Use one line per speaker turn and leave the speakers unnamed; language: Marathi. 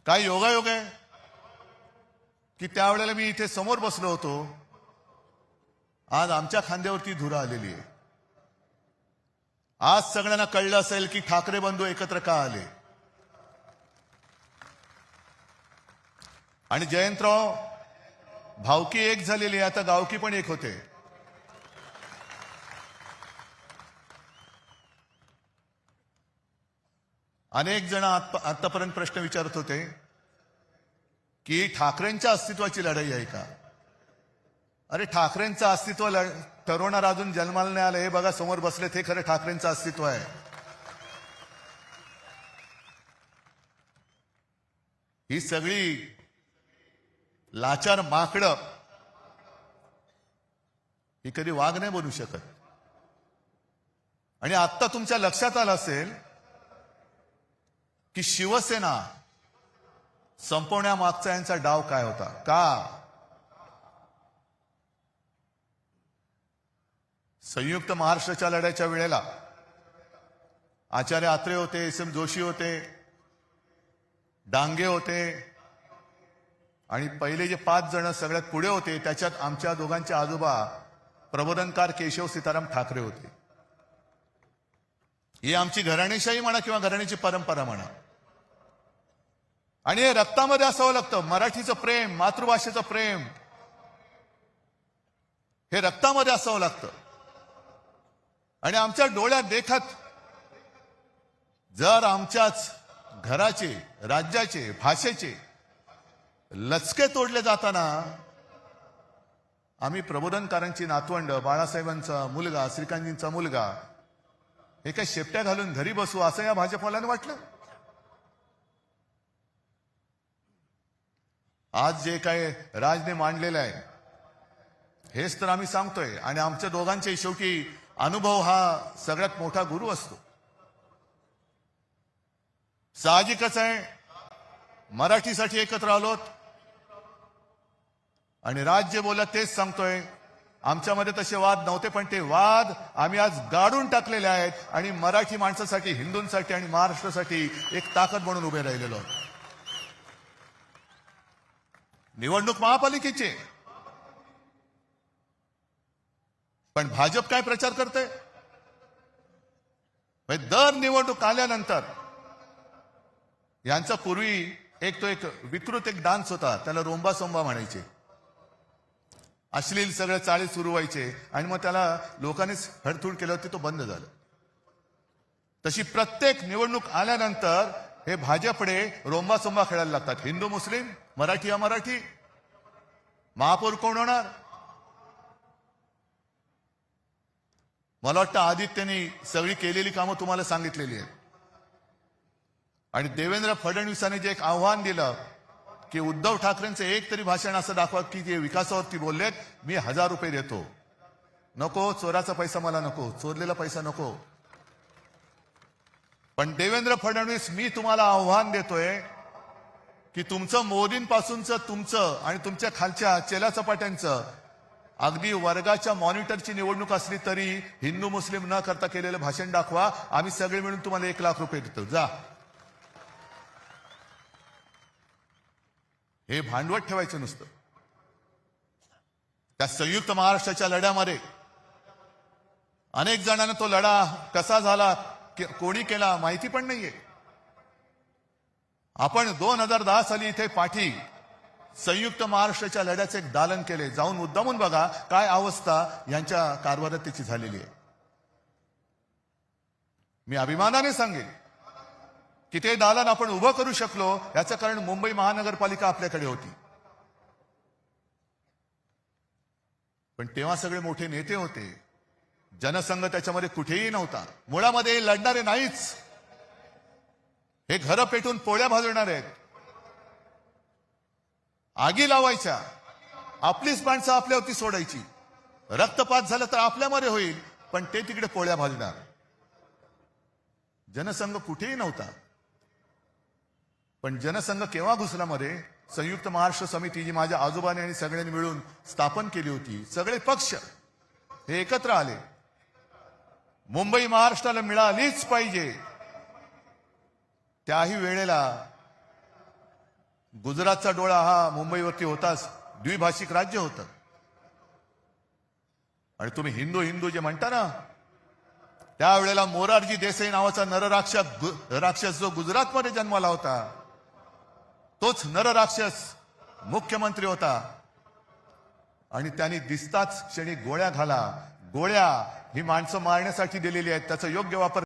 काय योगायोग आहे की त्यावेळेला मी इथे समोर बसलो होतो. आज आमच्या खांद्यावरती धुरा आलेली आहे. आज सगळ्यांना कळलं असेल की ठाकरे बंधू एकत्र का आले. आणि जयंतराव, भावकी एक झालेली आहे, आता गावकी पण एक होते. अनेक जण आतापर्यंत प्रश्न विचारत होते की ठाकरेंच्या अस्तित्वाची लढाई आहे का. अरे ठाकरेंचं अस्तित्व ठरवणार अजून जन्माला नाही आलं. हे बघा समोर बसले, ते खरं ठाकरेंचं अस्तित्व आहे. ही सगळी लाचार माकडं ही कधी वाघ नाही बनू शकत. आणि आत्ता तुमच्या लक्षात आलं असेल की शिवसेना संपवण्यामागचा यांचा डाव काय होता. का संयुक्त महाराष्ट्राच्या लढ्याच्या वेळेला आचार्य आत्रे होते, एस एम जोशी होते, डांगे होते आणि पहिले जे 5 जण सगळ्यात पुढे होते त्याच्यात आमच्या दोघांचे आजोबा प्रबोधनकार केशव सीताराम ठाकरे होते. ही आमची घराणेशाही म्हणा किंवा घराण्याची परंपरा म्हणा. आणि हे रक्तामध्ये असावं लागतं. मराठीचं प्रेम, मातृभाषेचं प्रेम हे रक्तामध्ये असावं लागतं. आणि आमच्या डोळ्यात देखत जर आमच्याच घराचे, राज्याचे, भाषेचे लचके तोडले जाताना आम्ही प्रबोधनकारांची नातवंड, बाळासाहेबांचा मुलगा, श्रीकांतजींचा मुलगा हे काय शेपट्या घालून घरी बसू असं या भाजपवाल्यानं वाटलं. आज जे काय राजने मांडलेलं आहे हेच तर आम्ही सांगतोय. आणि आमच्या दोघांचे शेवटी अनुभव हा सगळ्यात मोठा गुरु असतो. साहजिकच आहे मराठीसाठी एकत्र आलोत. आणि राज जे बोलला तेच सांगतोय. आमच्यामध्ये तसे वाद नव्हते, पण ते वाद आम्ही आज गाडून टाकलेले आहेत आणि मराठी माणसासाठी, हिंदूंसाठी आणि महाराष्ट्रासाठी एक ताकद म्हणून उभे राहिलेलो आहोत. निवडणूक महापालिकेची, पण भाजप काय प्रचार करते. दर निवडणूक आल्यानंतर यांचा पूर्वी एक विकृत डान्स होता, त्याला रोंबा सोंबा म्हणायचे. अश्लील सगळे चाळे सुरू व्हायचे आणि मग त्याला लोकांनीच हडतूड केलं होती, तो बंद झालं. तशी प्रत्येक निवडणूक आल्यानंतर हे भाजपडे रोंबा सोंबा खेळायला लागतात. हिंदू मुस्लिम, मराठी अमराठी, महापौर कोण होणार. मला वाटतं आदित्यने सगळी केलेली कामं तुम्हाला सांगितलेली आहेत. आणि देवेंद्र फडणवीसांनी जे एक आव्हान दिलं की उद्धव ठाकरेंचं एक तरी भाषण असं दाखवा की जे विकासावरती बोललेत, मी 1000 रुपये देतो. नको, चोराचा पैसा मला नको, चोरलेला पैसा नको. पण देवेंद्र फडणवीस, मी तुम्हाला आव्हान देतोय की तुमचं मोदींपासूनचं तुमचं आणि तुमच्या खालच्या चेला चपाट्यांचं अगदी वर्गाच्या मॉनिटरची निवडणूक असली तरी हिंदू मुस्लिम न करता केलेलं भाषण दाखवा. आम्ही सगळे मिळून तुम्हाला 1 लाख रुपये देतो. जा. हे भांडवट ठेवायचं नुसतं. त्या संयुक्त महाराष्ट्राच्या लढ्यामध्ये अनेक जणांना तो लढा कसा झाला, कोणी केला माहिती पण नाहीये. आपण 2010 साली इथे पाठी संयुक्त महाराष्ट्राच्या लढ्याचे एक दालन केले. जाऊन मुद्दामून बघा काय अवस्था यांच्या कारभारात त्याची झालेली आहे. मी अभिमानाने सांगेन की ते दालन आपण उभं करू शकलो याचं कारण मुंबई महानगरपालिका आपल्याकडे होती. पण तेव्हा सगळे मोठे नेते होते, जनसंघ त्याच्यामध्ये कुठेही नव्हता. मुळामध्ये लढणारे नाहीच. हे घरं पेटून पोळ्या भाजवणार आहेत, आगी लावायच्या, आपलीच माणसं आपल्यावरती सोडायची. रक्तपात झाला तर आपल्यामध्ये होईल, पण ते तिकडे पोळ्या भाजणार. जनसंघ कुठेही नव्हता. पण जनसंघ केव्हा घुसला मध्ये, संयुक्त महाराष्ट्र समिती जी माझ्या आजोबाने आणि सगळ्यांनी मिळून स्थापन केली होती. सगळे पक्ष हे एकत्र आले. मुंबई महाराष्ट्राला मिळालीच पाहिजे. त्याही वेळेला गुजरातचा डोळा हा मुंबईवरती होताच, द्विभाषिक राज्य होतं. आणि तुम्ही हिंदू हिंदू जे म्हणता ना, त्यावेळेला मोरारजी देसाई नावाचा राक्षस जो गुजरातमध्ये जन्माला होता, तोच नरराक्षस मुख्यमंत्री होता. आणि त्यांनी दिसताच क्षणी गोळ्या घाला. गोळ्या ही माणसं मारण्यासाठी दिलेली आहेत, त्याचा योग्य वापर